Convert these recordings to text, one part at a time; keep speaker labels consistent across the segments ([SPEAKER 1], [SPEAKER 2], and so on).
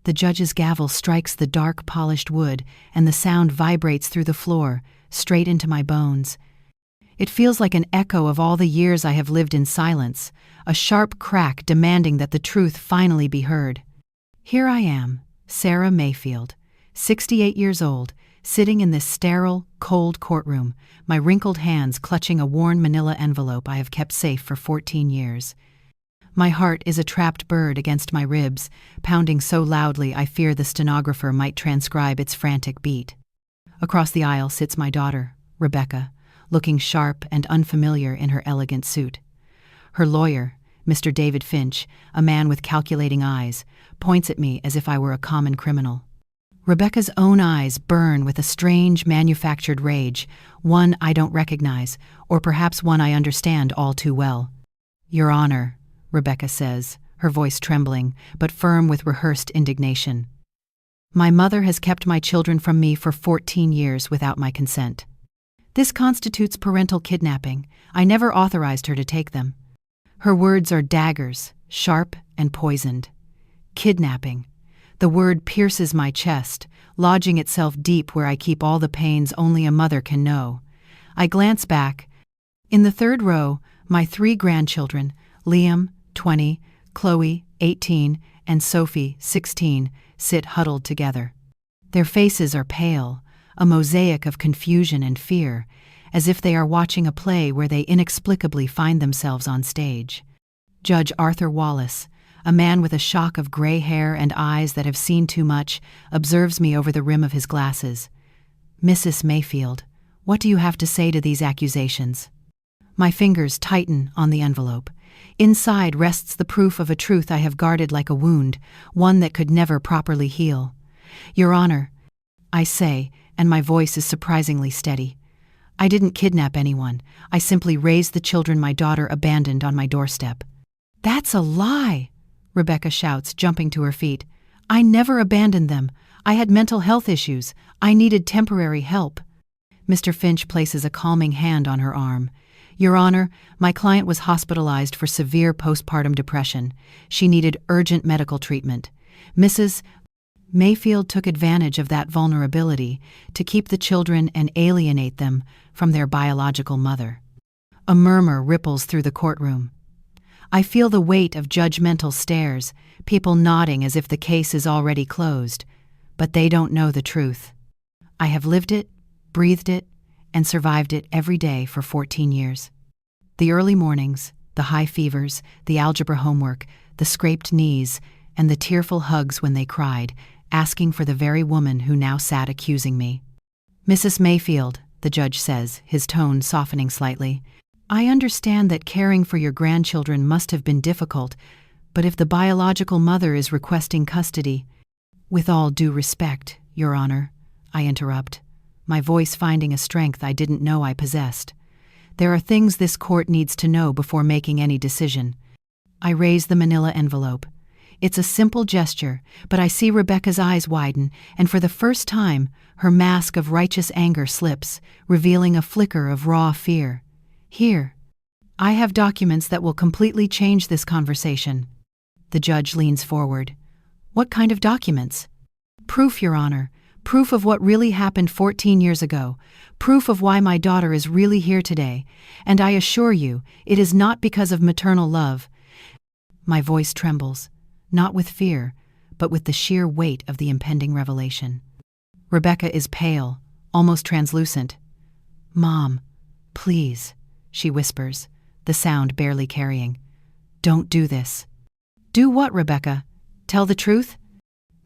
[SPEAKER 1] The judge's gavel strikes the dark, polished wood, and the sound vibrates through the floor, straight into my bones. It feels like an echo of all the years I have lived in silence, a sharp crack demanding that the truth finally be heard. Here I am, Sarah Mayfield, 68 years old, sitting in this sterile, cold courtroom, my wrinkled hands clutching a worn manila envelope I have kept safe for 14 years. My heart is a trapped bird against my ribs, pounding so loudly I fear the stenographer might transcribe its frantic beat. Across the aisle sits my daughter, Rebecca, looking sharp and unfamiliar in her elegant suit. Her lawyer, Mr. David Finch, a man with calculating eyes, points at me as if I were a common criminal. Rebecca's own eyes burn with a strange, manufactured rage, one I don't recognize, or perhaps one I understand all too well. "Your Honor," Rebecca says, her voice trembling, but firm with rehearsed indignation. "My mother has kept my children from me for 14 years without my consent. This constitutes parental kidnapping. I never authorized her to take them." Her words are daggers, sharp and poisoned. Kidnapping. The word pierces my chest, lodging itself deep where I keep all the pains only a mother can know. I glance back. In the third row, my 3 grandchildren, Liam, 20, Chloe, 18, and Sophie, 16, sit huddled together. Their faces are pale, a mosaic of confusion and fear, as if they are watching a play where they inexplicably find themselves on stage. Judge Arthur Wallace, a man with a shock of gray hair and eyes that have seen too much, observes me over the rim of his glasses. "Mrs. Mayfield, what do you have to say to these accusations?" My fingers tighten on the envelope. Inside rests the proof of a truth I have guarded like a wound, one that could never properly heal. "Your Honor," I say, and my voice is surprisingly steady, "I didn't kidnap anyone. I simply raised the children my daughter abandoned on my doorstep." "That's a lie!" Rebecca shouts, jumping to her feet. "I never abandoned them. I had mental health issues. I needed temporary help." Mr. Finch places a calming hand on her arm. "Your Honor, my client was hospitalized for severe postpartum depression. She needed urgent medical treatment. Mrs. Mayfield took advantage of that vulnerability to keep the children and alienate them from their biological mother." A murmur ripples through the courtroom. I feel the weight of judgmental stares, people nodding as if the case is already closed, but they don't know the truth. I have lived it, breathed it, and survived it every day for 14 years. The early mornings, the high fevers, the algebra homework, the scraped knees, and the tearful hugs when they cried, asking for the very woman who now sat accusing me. "Mrs. Mayfield," the judge says, his tone softening slightly, "I understand that caring for your grandchildren must have been difficult, but if the biological mother is requesting custody—" "With all due respect, Your Honor," I interrupt, my voice finding a strength I didn't know I possessed. "There are things this court needs to know before making any decision." I raise the manila envelope. It's a simple gesture, but I see Rebecca's eyes widen, and for the first time, her mask of righteous anger slips, revealing a flicker of raw fear. "Here. I have documents that will completely change this conversation." The judge leans forward. "What kind of documents?" "Proof, Your Honor. Proof of what really happened 14 years ago. Proof of why my daughter is really here today. And I assure you, it is not because of maternal love." My voice trembles, not with fear, but with the sheer weight of the impending revelation. Rebecca is pale, almost translucent. "Mom, please," she whispers, the sound barely carrying. "Don't do this." "Do what, Rebecca? Tell the truth?"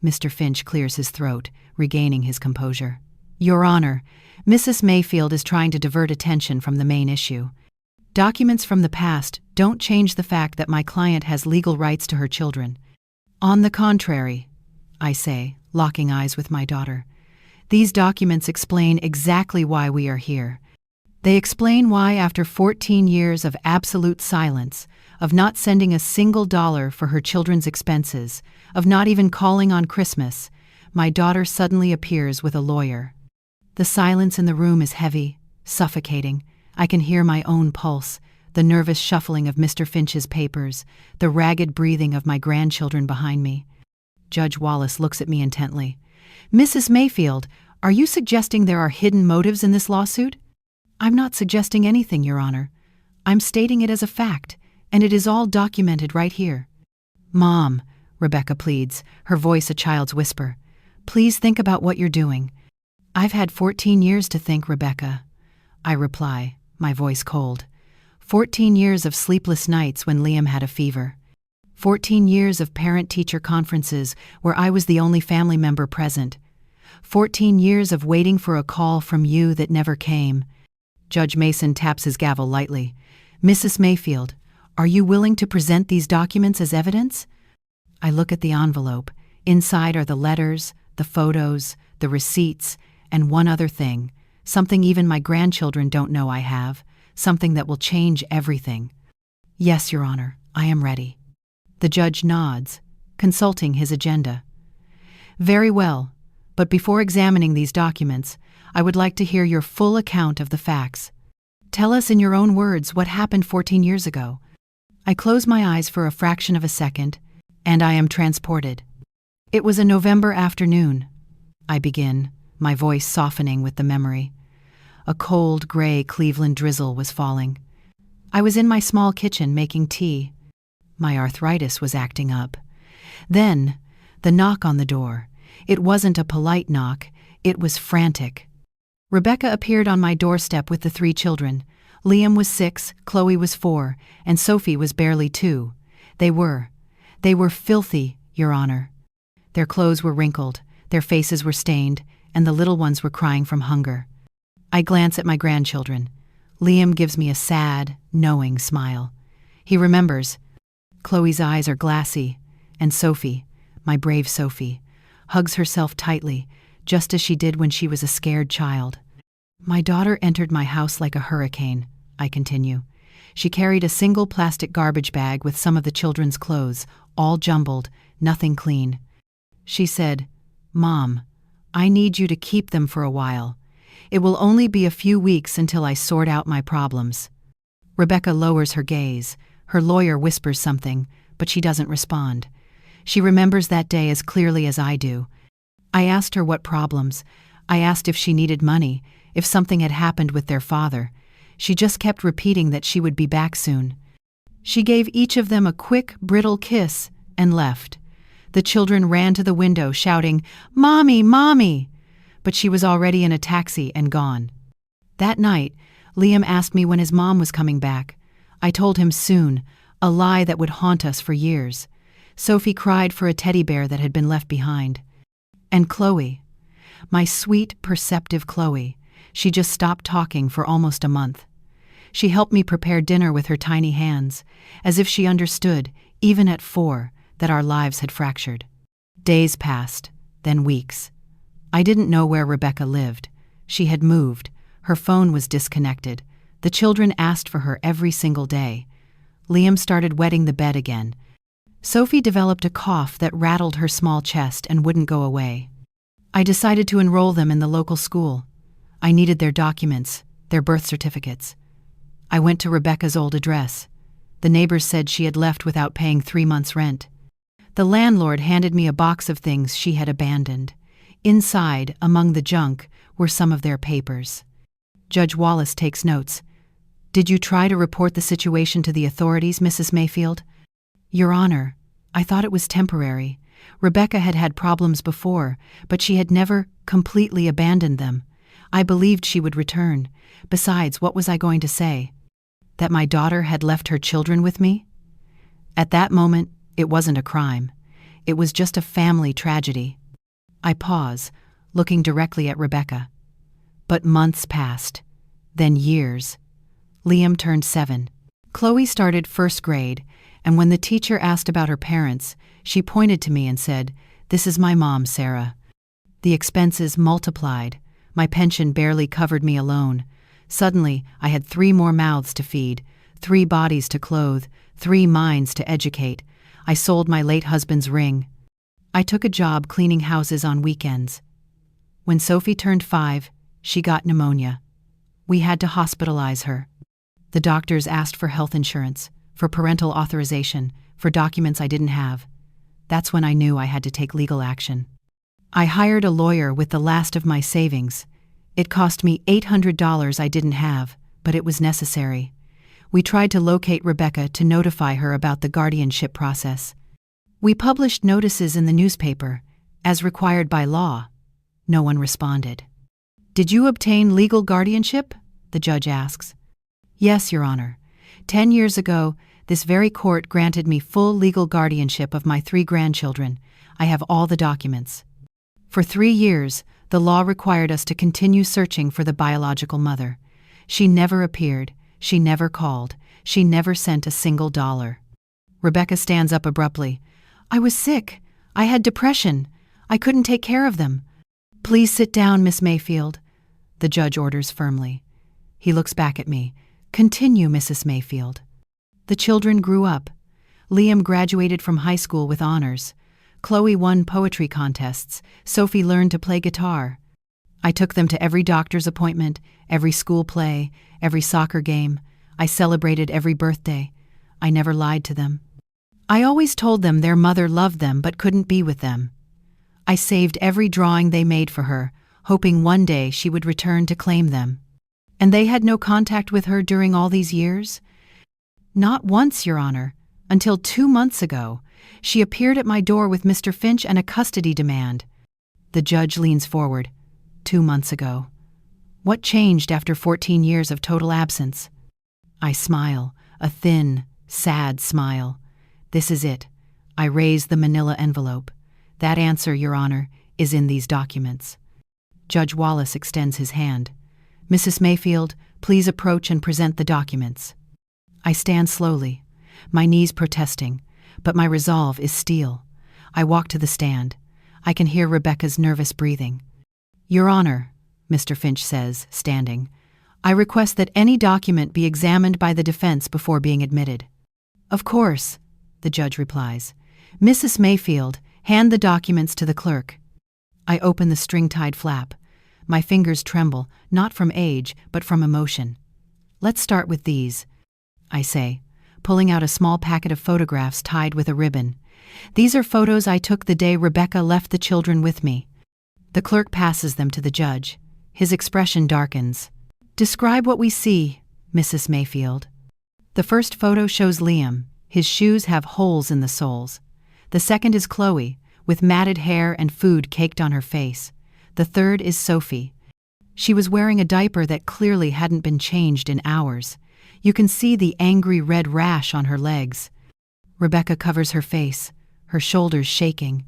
[SPEAKER 1] Mr. Finch clears his throat, regaining his composure. "Your Honor, Mrs. Mayfield is trying to divert attention from the main issue. Documents from the past don't change the fact that my client has legal rights to her children. On the contrary," I say, locking eyes with my daughter, "these documents explain exactly why we are here. They explain why, after 14 years of absolute silence, of not sending a single dollar for her children's expenses, of not even calling on Christmas, my daughter suddenly appears with a lawyer. The silence in the room is heavy, suffocating. I can hear my own pulse, the nervous shuffling of Mr. Finch's papers, the ragged breathing of my grandchildren behind me. Judge Wallace looks at me intently. Mrs. Mayfield, are you suggesting there are hidden motives in this lawsuit? I'm not suggesting anything, Your Honor. I'm stating it as a fact, and it is all documented right here. Mom, Rebecca pleads, her voice a child's whisper. Please think about what you're doing. I've had 14 years to think, Rebecca. I reply, my voice cold. 14 years of sleepless nights when Liam had a fever. 14 years of parent-teacher conferences where I was the only family member present. 14 years of waiting for a call from you that never came. Judge Mason taps his gavel lightly. Mrs. Mayfield, are you willing to present these documents as evidence? I look at the envelope. Inside are the letters, the photos, the receipts, and one other thing, something even my grandchildren don't know I have, something that will change everything. Yes, Your Honor, I am ready. The judge nods, consulting his agenda. Very well, but before examining these documents, I would like to hear your full account of the facts. Tell us in your own words what happened 14 years ago. I close my eyes for a fraction of a second, and I am transported. It was a November afternoon. I begin, my voice softening with the memory. A cold, gray Cleveland drizzle was falling. I was in my small kitchen making tea. My arthritis was acting up. Then, the knock on the door. It wasn't a polite knock, it was frantic. Rebecca appeared on my doorstep with the 3 children. Liam was 6, Chloe was 4, and Sophie was barely 2. They were filthy, Your Honor. Their clothes were wrinkled, their faces were stained, and the little ones were crying from hunger. I glance at my grandchildren. Liam gives me a sad, knowing smile. He remembers. Chloe's eyes are glassy, and Sophie, my brave Sophie, hugs herself tightly, just as she did when she was a scared child. My daughter entered my house like a hurricane, I continue. She carried a single plastic garbage bag with some of the children's clothes, all jumbled, nothing clean. She said, Mom, I need you to keep them for a while. It will only be a few weeks until I sort out my problems. Rebecca lowers her gaze. Her lawyer whispers something, but she doesn't respond. She remembers that day as clearly as I do. I asked her what problems. I asked if she needed money, if something had happened with their father. She just kept repeating that she would be back soon. She gave each of them a quick, brittle kiss and left. The children ran to the window shouting, Mommy, Mommy! But she was already in a taxi and gone. That night, Liam asked me when his mom was coming back. I told him soon, a lie that would haunt us for years. Sophie cried for a teddy bear that had been left behind. And Chloe, my sweet, perceptive Chloe, she just stopped talking for almost a month. She helped me prepare dinner with her tiny hands, as if she understood, even at 4, that our lives had fractured. Days passed, then weeks. I didn't know where Rebecca lived. She had moved. Her phone was disconnected. The children asked for her every single day. Liam started wetting the bed again. Sophie developed a cough that rattled her small chest and wouldn't go away. I decided to enroll them in the local school. I needed their documents, their birth certificates. I went to Rebecca's old address. The neighbors said she had left without paying 3 months' rent. The landlord handed me a box of things she had abandoned. Inside, among the junk, were some of their papers. Judge Wallace takes notes. Did you try to report the situation to the authorities, Mrs. Mayfield? Your Honor, I thought it was temporary. Rebecca had had problems before, but she had never completely abandoned them. I believed she would return. Besides, what was I going to say? That my daughter had left her children with me? At that moment, it wasn't a crime. It was just a family tragedy. I pause, looking directly at Rebecca. But months passed, then years. Liam turned 7. Chloe started 1st grade, and when the teacher asked about her parents, she pointed to me and said, "This is my mom, Sarah." The expenses multiplied. My pension barely covered me alone. Suddenly, I had 3 more mouths to feed, 3 bodies to clothe, 3 minds to educate. I sold my late husband's ring. I took a job cleaning houses on weekends. When Sophie turned 5, she got pneumonia. We had to hospitalize her. The doctors asked for health insurance, for parental authorization, for documents I didn't have. That's when I knew I had to take legal action. I hired a lawyer with the last of my savings. It cost me $800 I didn't have, but it was necessary. We tried to locate Rebecca to notify her about the guardianship process. We published notices in the newspaper, as required by law. No one responded. Did you obtain legal guardianship? The judge asks. Yes, Your Honor. 10 years ago, this very court granted me full legal guardianship of my 3 grandchildren. I have all the documents. For 3 years, the law required us to continue searching for the biological mother. She never appeared. She never called. She never sent a single dollar. Rebecca stands up abruptly. I was sick. I had depression. I couldn't take care of them. Please sit down, Miss Mayfield, the judge orders firmly. He looks back at me. Continue, Mrs. Mayfield. The children grew up. Liam graduated from high school with honors. Chloe won poetry contests. Sophie learned to play guitar. I took them to every doctor's appointment, every school play, every soccer game. I celebrated every birthday. I never lied to them. I always told them their mother loved them but couldn't be with them. I saved every drawing they made for her, hoping one day she would return to claim them. And they had no contact with her during all these years? Not once, Your Honor, until 2 months ago. She appeared at my door with Mr. Finch and a custody demand. The judge leans forward. 2 months ago. What changed after 14 years of total absence? I smile, a thin, sad smile. This is it. I raise the manila envelope. That answer, Your Honor, is in these documents. Judge Wallace extends his hand. Mrs. Mayfield, please approach and present the documents. I stand slowly, my knees protesting, but my resolve is steel. I walk to the stand. I can hear Rebecca's nervous breathing. Your Honor, Mr. Finch says, standing, I request that any document be examined by the defense before being admitted. Of course, the judge replies. Mrs. Mayfield, hand the documents to the clerk. I open the string-tied flap. My fingers tremble, not from age, but from emotion. Let's start with these, I say, pulling out a small packet of photographs tied with a ribbon. These are photos I took the day Rebecca left the children with me. The clerk passes them to the judge. His expression darkens. Describe what we see, Mrs. Mayfield. The first photo shows Liam. His shoes have holes in the soles. The second is Chloe, with matted hair and food caked on her face. The third is Sophie. She was wearing a diaper that clearly hadn't been changed in hours. You can see the angry red rash on her legs. Rebecca covers her face, her shoulders shaking.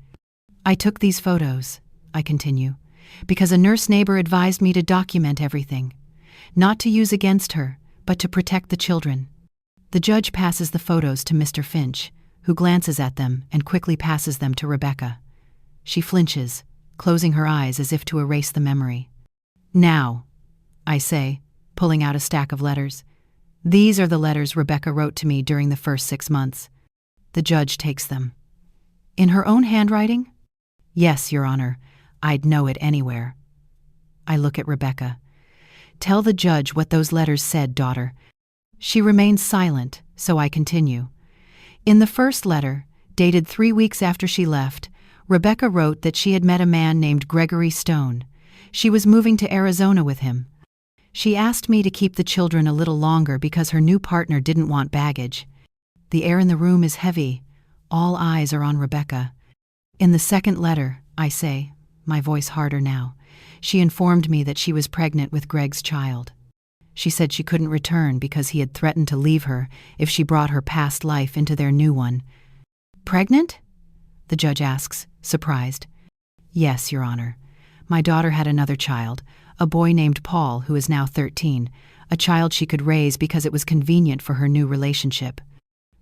[SPEAKER 1] I took these photos, I continue, because a nurse neighbor advised me to document everything. Not to use against her, but to protect the children. The judge passes the photos to Mr. Finch, who glances at them and quickly passes them to Rebecca. She flinches, closing her eyes as if to erase the memory. Now, I say, pulling out a stack of letters. These are the letters Rebecca wrote to me during the first 6 months. The judge takes them. In her own handwriting? Yes, Your Honor. I'd know it anywhere. I look at Rebecca. Tell the judge what those letters said, daughter. She remains silent, so I continue. In the first letter, dated 3 weeks after she left, Rebecca wrote that she had met a man named Gregory Stone. She was moving to Arizona with him. She asked me to keep the children a little longer because her new partner didn't want baggage. The air in the room is heavy. All eyes are on Rebecca. In the second letter, I say, my voice harder now, she informed me that she was pregnant with Greg's child. She said she couldn't return because he had threatened to leave her if she brought her past life into their new one. Pregnant? The judge asks, surprised. Yes, Your Honor. My daughter had another child, a boy named Paul who is now 13, a child she could raise because it was convenient for her new relationship.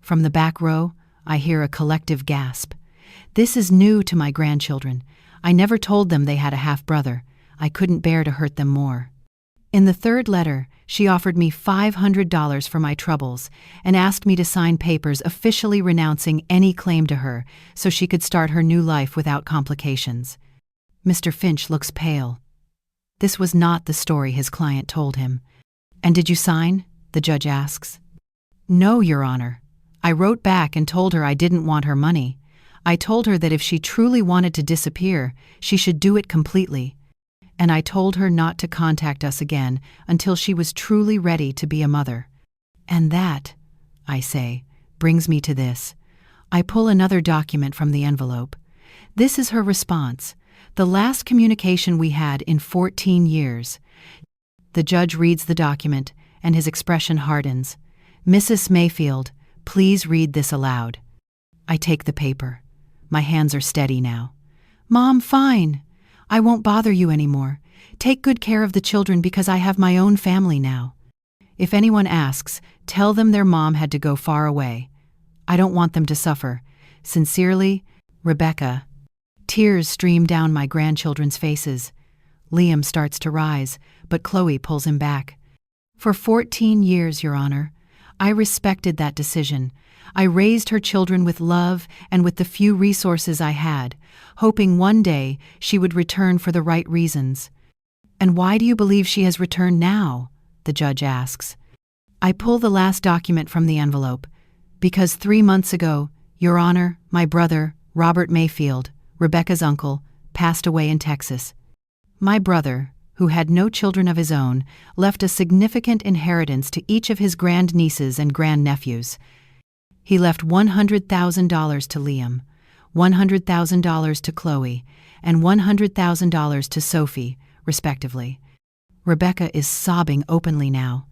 [SPEAKER 1] From the back row, I hear a collective gasp. This is new to my grandchildren. I never told them they had a half-brother. I couldn't bear to hurt them more. In the third letter, she offered me $500 for my troubles and asked me to sign papers officially renouncing any claim to her so she could start her new life without complications. Mr. Finch looks pale. This was not the story his client told him. And did you sign? The judge asks. No, Your Honor. I wrote back and told her I didn't want her money. I told her that if she truly wanted to disappear, she should do it completely. And I told her not to contact us again until she was truly ready to be a mother. And that, I say, brings me to this. I pull another document from the envelope. This is her response, the last communication we had in 14 years. The judge reads the document, and his expression hardens. Mrs. Mayfield, please read this aloud. I take the paper. My hands are steady now. Mom, fine. I won't bother you anymore. Take good care of the children because I have my own family now. If anyone asks, tell them their mom had to go far away. I don't want them to suffer. Sincerely, Rebecca. Tears stream down my grandchildren's faces. Liam starts to rise, but Chloe pulls him back. For 14 years, Your Honor, I respected that decision. I raised her children with love and with the few resources I had, hoping one day she would return for the right reasons. And why do you believe she has returned now? The judge asks. I pull the last document from the envelope. Because 3 months ago, Your Honor, my brother, Robert Mayfield, Rebecca's uncle, passed away in Texas. My brother, who had no children of his own, left a significant inheritance to each of his grandnieces and grandnephews. He left $100,000 to Liam, $100,000 to Chloe, and $100,000 to Sophie, respectively. Rebecca is sobbing openly now.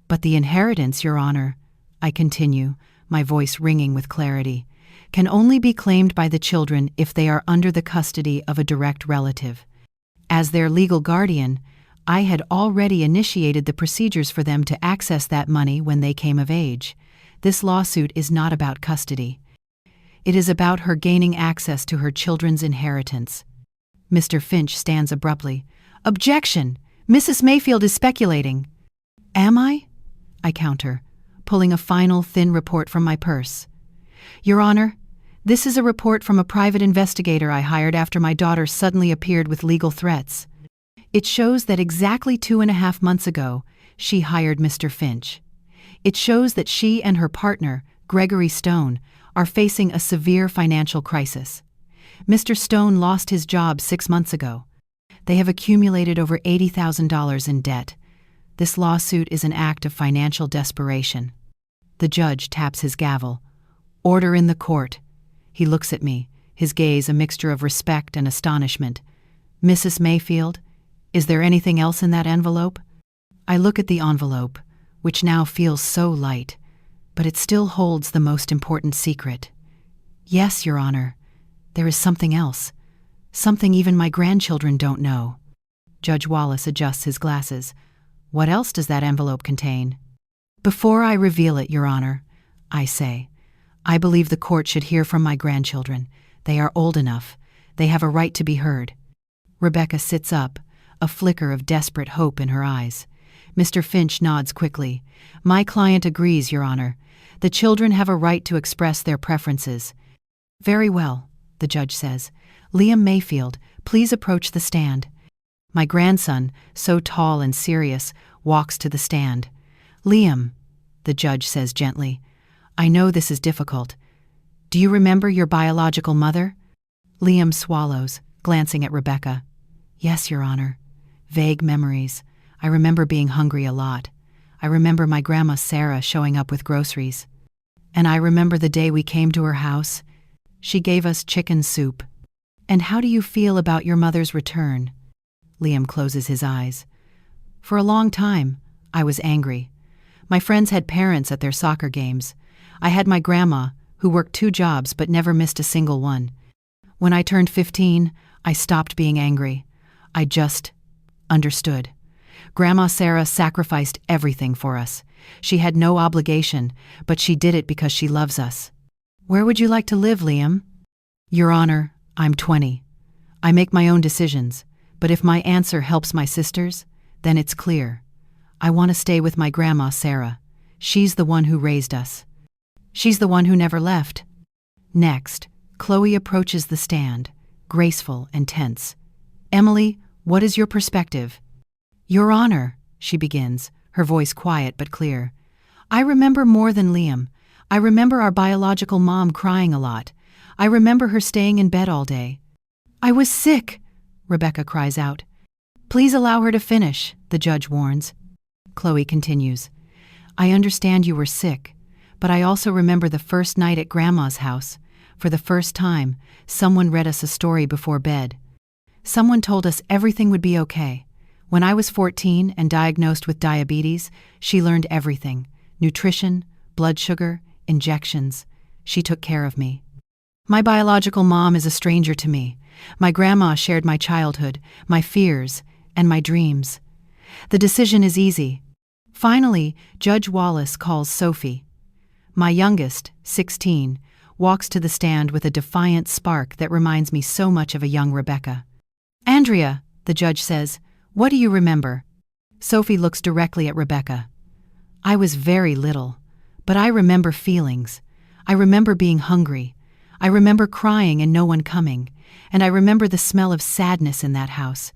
[SPEAKER 1] But the inheritance, Your Honor, I continue, my voice ringing with clarity, can only be claimed by the children if they are under the custody of a direct relative. As their legal guardian, I had already initiated the procedures for them to access that money when they came of age. This lawsuit is not about custody. It is about her gaining access to her children's inheritance. Mr. Finch stands abruptly. Objection! Mrs. Mayfield is speculating. Am I? I counter, pulling a final thin report from my purse. Your Honor, this is a report from a private investigator I hired after my daughter suddenly appeared with legal threats. It shows that exactly 2.5 months ago, she hired Mr. Finch. It shows that she and her partner, Gregory Stone, are facing a severe financial crisis. Mr. Stone lost his job 6 months ago. They have accumulated over $80,000 in debt. This lawsuit is an act of financial desperation. The judge taps his gavel. Order in the court. He looks at me, his gaze a mixture of respect and astonishment. Mrs. Mayfield, is there anything else in that envelope? I look at the envelope, which now feels so light, but it still holds the most important secret. Yes, Your Honor, there is something else. Something even my grandchildren don't know. Judge Wallace adjusts his glasses. What else does that envelope contain? Before I reveal it, Your Honor, I say, I believe the court should hear from my grandchildren. They are old enough. They have a right to be heard. Rebecca sits up, a flicker of desperate hope in her eyes. Mr. Finch nods quickly. My client agrees, Your Honor. The children have a right to express their preferences. Very well, the judge says. Liam Mayfield, please approach the stand. My grandson, so tall and serious, walks to the stand. Liam, the judge says gently, I know this is difficult. Do you remember your biological mother? Liam swallows, glancing at Rebecca. Yes, Your Honor. Vague memories. I remember being hungry a lot. I remember my grandma Sarah showing up with groceries. And I remember the day we came to her house. She gave us chicken soup. And how do you feel about your mother's return? Liam closes his eyes. For a long time, I was angry. My friends had parents at their soccer games. I had my grandma, who worked 2 jobs but never missed a single one. When I turned 15, I stopped being angry. I just understood. Grandma Sarah sacrificed everything for us. She had no obligation, but she did it because she loves us. Where would you like to live, Liam? Your Honor, I'm 20. I make my own decisions, but if my answer helps my sisters, then it's clear. I want to stay with my grandma Sarah. She's the one who raised us. She's the one who never left. Next, Chloe approaches the stand, graceful and tense. Emily, what is your perspective? Your Honor, she begins, her voice quiet but clear. I remember more than Liam. I remember our biological mom crying a lot. I remember her staying in bed all day. I was sick, Rebecca cries out. Please allow her to finish, the judge warns. Chloe continues. I understand you were sick, but I also remember the first night at Grandma's house. For the first time, someone read us a story before bed. Someone told us everything would be okay. When I was 14 and diagnosed with diabetes, she learned everything: nutrition, blood sugar, injections. She took care of me. My biological mom is a stranger to me. My grandma shared my childhood, my fears, and my dreams. The decision is easy. Finally, Judge Wallace calls Sophie. My youngest, 16, walks to the stand with a defiant spark that reminds me so much of a young Rebecca. Andrea, the judge says, what do you remember? Sophie looks directly at Rebecca. I was very little, but I remember feelings. I remember being hungry. I remember crying and no one coming, and I remember the smell of sadness in that house.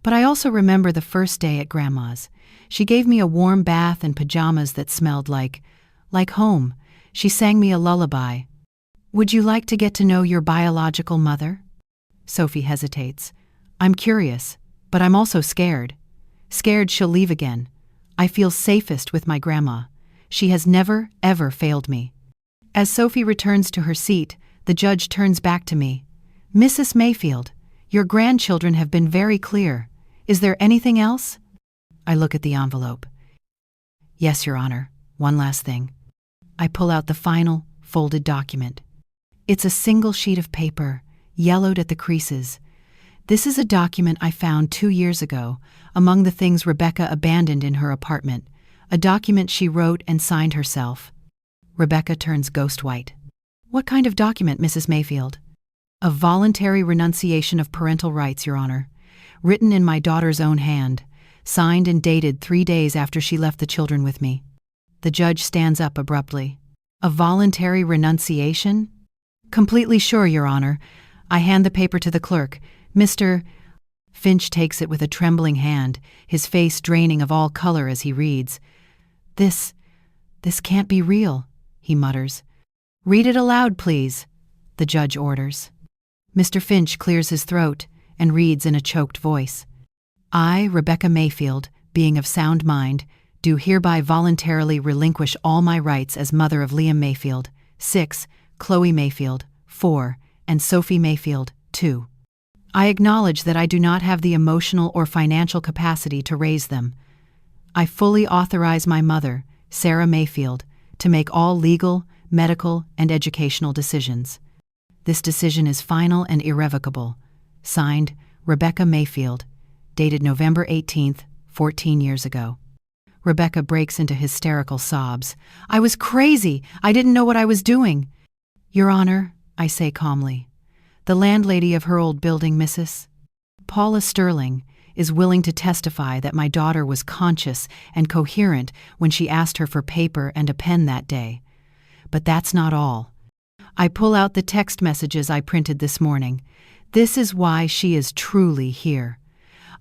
[SPEAKER 1] But I also remember the first day at Grandma's. She gave me a warm bath and pajamas that smelled like home. She sang me a lullaby. Would you like to get to know your biological mother? Sophie hesitates. I'm curious, but I'm also scared. Scared she'll leave again. I feel safest with my grandma. She has never, ever failed me. As Sophie returns to her seat, the judge turns back to me. Mrs. Mayfield, your grandchildren have been very clear. Is there anything else? I look at the envelope. Yes, Your Honor. One last thing. I pull out the final, folded document. It's a single sheet of paper, yellowed at the creases. This is a document I found 2 years ago, among the things Rebecca abandoned in her apartment, a document she wrote and signed herself. Rebecca turns ghost white. What kind of document, Mrs. Mayfield? A voluntary renunciation of parental rights, Your Honor, written in my daughter's own hand, signed and dated 3 days after she left the children with me. The judge stands up abruptly. A voluntary renunciation? Completely sure, Your Honor. I hand the paper to the clerk. Mr. Finch takes it with a trembling hand, his face draining of all color as he reads. This can't be real, he mutters. Read it aloud, please, the judge orders. Mr. Finch clears his throat and reads in a choked voice. I, Rebecca Mayfield, being of sound mind, do hereby voluntarily relinquish all my rights as mother of Liam Mayfield, 6, Chloe Mayfield, 4, and Sophie Mayfield, 2. I acknowledge that I do not have the emotional or financial capacity to raise them. I fully authorize my mother, Sarah Mayfield, to make all legal, medical, and educational decisions. This decision is final and irrevocable. Signed, Rebecca Mayfield, dated November 18th, 14 years ago. Rebecca breaks into hysterical sobs. I was crazy. I didn't know what I was doing. Your Honor, I say calmly, the landlady of her old building, Mrs. Paula Sterling, is willing to testify that my daughter was conscious and coherent when she asked her for paper and a pen that day. But that's not all. I pull out the text messages I printed this morning. This is why she is truly here.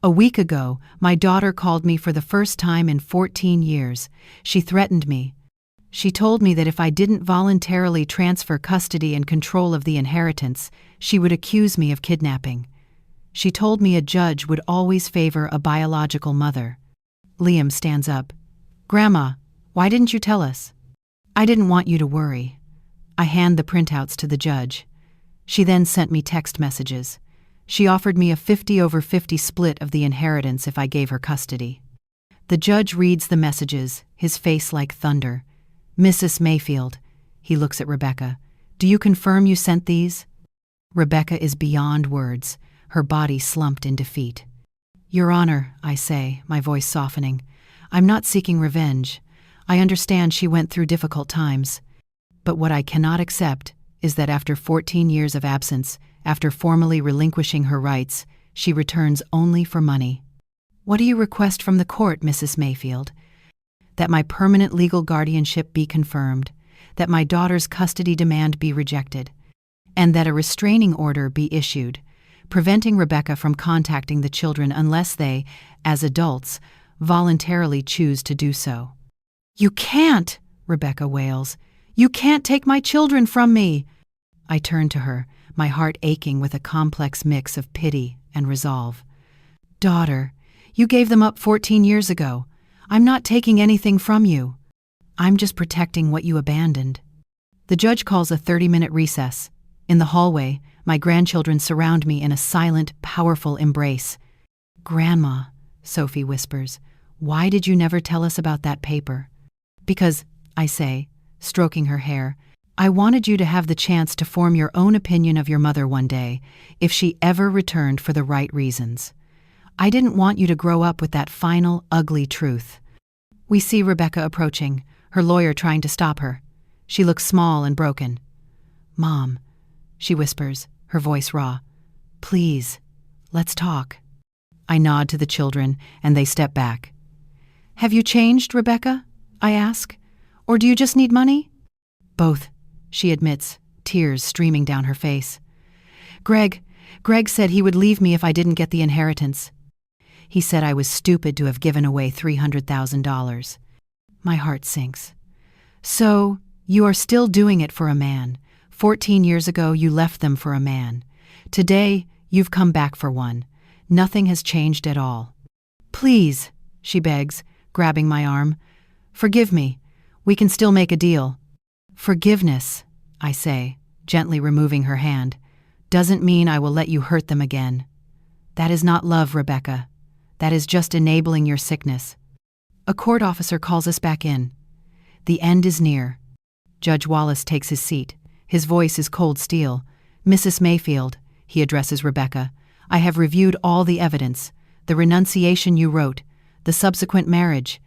[SPEAKER 1] A week ago, my daughter called me for the first time in 14 years. She threatened me. She told me that if I didn't voluntarily transfer custody and control of the inheritance, she would accuse me of kidnapping. She told me a judge would always favor a biological mother. Liam stands up. Grandma, why didn't you tell us? I didn't want you to worry. I hand the printouts to the judge. She then sent me text messages. She offered me a 50-over-50 split of the inheritance if I gave her custody. The judge reads the messages, his face like thunder. Mrs. Mayfield, he looks at Rebecca. Do you confirm you sent these? Rebecca is beyond words, her body slumped in defeat. Your Honor, I say, my voice softening, I'm not seeking revenge. I understand she went through difficult times. But what I cannot accept is that after 14 years of absence, after formally relinquishing her rights, she returns only for money. What do you request from the court, Mrs. Mayfield? That my permanent legal guardianship be confirmed, that my daughter's custody demand be rejected, and that a restraining order be issued, preventing Rebecca from contacting the children unless they, as adults, voluntarily choose to do so. You can't, Rebecca wails. You can't take my children from me. I turn to her, my heart aching with a complex mix of pity and resolve. Daughter, you gave them up 14 years ago. I'm not taking anything from you. I'm just protecting what you abandoned. The judge calls a 30-minute recess. In the hallway, my grandchildren surround me in a silent, powerful embrace. Grandma, Sophie whispers, why did you never tell us about that paper? Because, I say, stroking her hair, I wanted you to have the chance to form your own opinion of your mother one day, if she ever returned for the right reasons. I didn't want you to grow up with that final, ugly truth. We see Rebecca approaching, her lawyer trying to stop her. She looks small and broken. Mom, she whispers, her voice raw. Please, let's talk. I nod to the children, and they step back. Have you changed, Rebecca? I ask. Or do you just need money? Both, she admits, tears streaming down her face. Greg said he would leave me if I didn't get the inheritance. He said I was stupid to have given away $300,000. My heart sinks. So, you are still doing it for a man. 14 years ago, you left them for a man. Today, you've come back for one. Nothing has changed at all. Please, she begs, grabbing my arm. Forgive me. We can still make a deal. Forgiveness, I say, gently removing her hand, doesn't mean I will let you hurt them again. That is not love, Rebecca. That is just enabling your sickness. A court officer calls us back in. The end is near. Judge Wallace takes his seat. His voice is cold steel. Mrs. Mayfield, he addresses Rebecca, I have reviewed all the evidence, the renunciation you wrote, the subsequent marriage,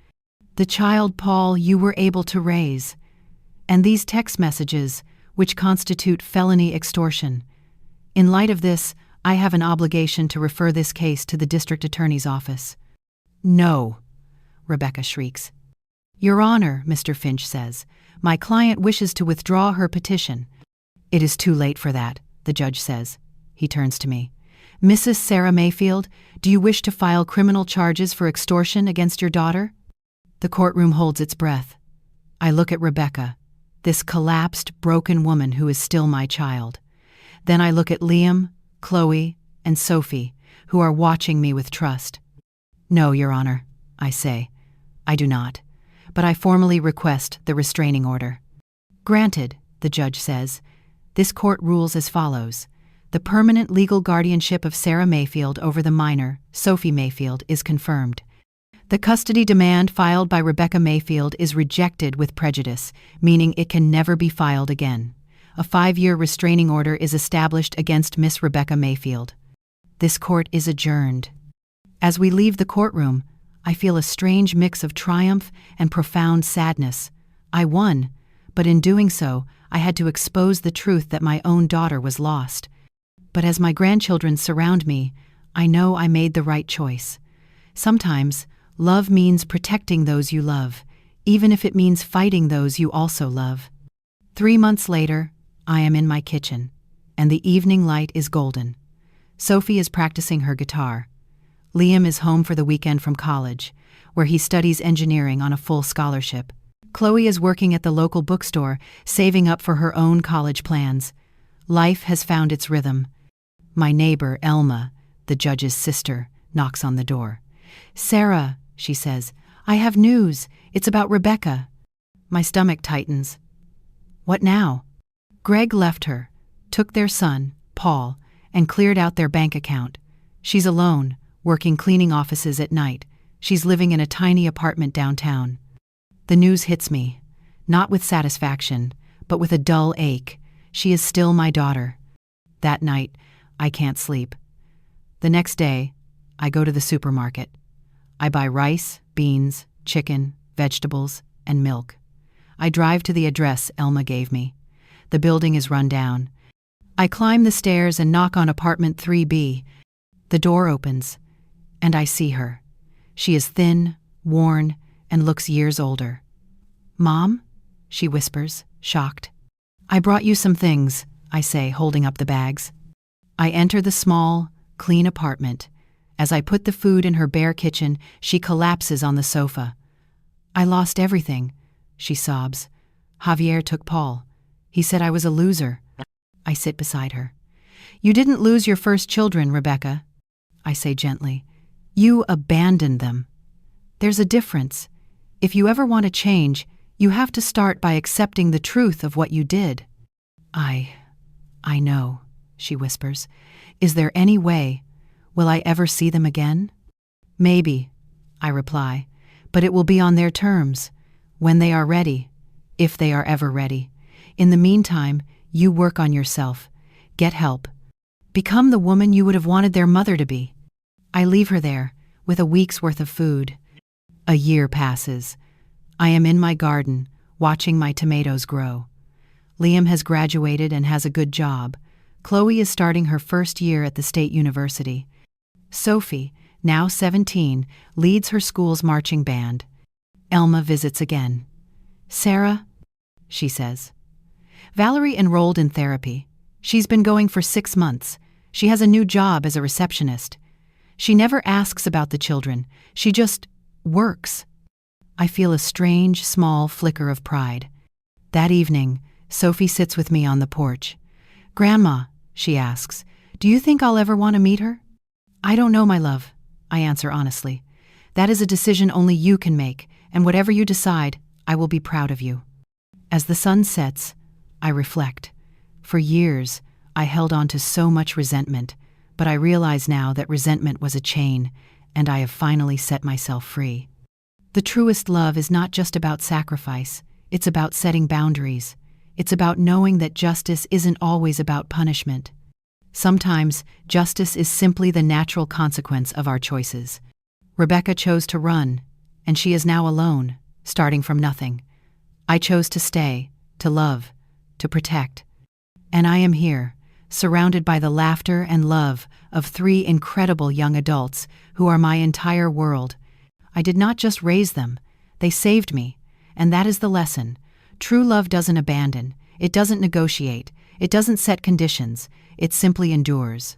[SPEAKER 1] the child Paul you were able to raise, and these text messages, which constitute felony extortion. In light of this, I have an obligation to refer this case to the district attorney's office. No, Rebecca shrieks. Your Honor, Mr. Finch says, my client wishes to withdraw her petition. It is too late for that, the judge says. He turns to me. Mrs. Sarah Mayfield, do you wish to file criminal charges for extortion against your daughter? The courtroom holds its breath. I look at Rebecca, this collapsed, broken woman who is still my child. Then I look at Liam, Chloe, and Sophie, who are watching me with trust. No, Your Honor, I say. I do not. But I formally request the restraining order. Granted, the judge says. This court rules as follows. The permanent legal guardianship of Sarah Mayfield over the minor, Sophie Mayfield, is confirmed. The custody demand filed by Rebecca Mayfield is rejected with prejudice, meaning it can never be filed again. A 5-year restraining order is established against Miss Rebecca Mayfield. This court is adjourned. As we leave the courtroom, I feel a strange mix of triumph and profound sadness. I won, but in doing so, I had to expose the truth that my own daughter was lost. But as my grandchildren surround me, I know I made the right choice. Sometimes, love means protecting those you love, even if it means fighting those you also love. 3 months later, I am in my kitchen, and the evening light is golden. Sophie is practicing her guitar. Liam is home for the weekend from college, where he studies engineering on a full scholarship. Chloe is working at the local bookstore, saving up for her own college plans. Life has found its rhythm. My neighbor, Elma, the judge's sister, knocks on the door. Sarah, she says, I have news. It's about Rebecca. My stomach tightens. What now? Greg left her, took their son, Paul, and cleared out their bank account. She's alone, working cleaning offices at night. She's living in a tiny apartment downtown. The news hits me, not with satisfaction, but with a dull ache. She is still my daughter. That night, I can't sleep. The next day, I go to the supermarket. I buy rice, beans, chicken, vegetables, and milk. I drive to the address Elma gave me. The building is run down. I climb the stairs and knock on apartment 3B. The door opens, and I see her. She is thin, worn, and looks years older. Mom? She whispers, shocked. I brought you some things, I say, holding up the bags. I enter the small, clean apartment. As I put the food in her bare kitchen, she collapses on the sofa. I lost everything, she sobs. Javier took Paul. He said I was a loser. I sit beside her. You didn't lose your first children, Rebecca, I say gently. You abandoned them. There's a difference. If you ever want to change, you have to start by accepting the truth of what you did. I know, she whispers. Is there any way? Will I ever see them again? Maybe, I reply, but it will be on their terms, when they are ready, if they are ever ready. In the meantime, you work on yourself. Get help. Become the woman you would have wanted their mother to be. I leave her there, with a week's worth of food. A year passes. I am in my garden, watching my tomatoes grow. Liam has graduated and has a good job. Chloe is starting her first year at the state university. Sophie, now 17, leads her school's marching band. Elma visits again. Sarah, she says. Valerie enrolled in therapy. She's been going for 6 months. She has a new job as a receptionist. She never asks about the children. She just works. I feel a strange, small flicker of pride. That evening, Sophie sits with me on the porch. Grandma, she asks, do you think I'll ever want to meet her? I don't know, my love, I answer honestly. That is a decision only you can make, and whatever you decide, I will be proud of you. As the sun sets, I reflect. For years, I held on to so much resentment, but I realize now that resentment was a chain, and I have finally set myself free. The truest love is not just about sacrifice, it's about setting boundaries. It's about knowing that justice isn't always about punishment. Sometimes, justice is simply the natural consequence of our choices. Rebecca chose to run, and she is now alone, starting from nothing. I chose to stay, to love, to protect. And I am here, surrounded by the laughter and love of 3 incredible young adults who are my entire world. I did not just raise them, they saved me, and that is the lesson. True love doesn't abandon, it doesn't negotiate, it doesn't set conditions, it simply endures.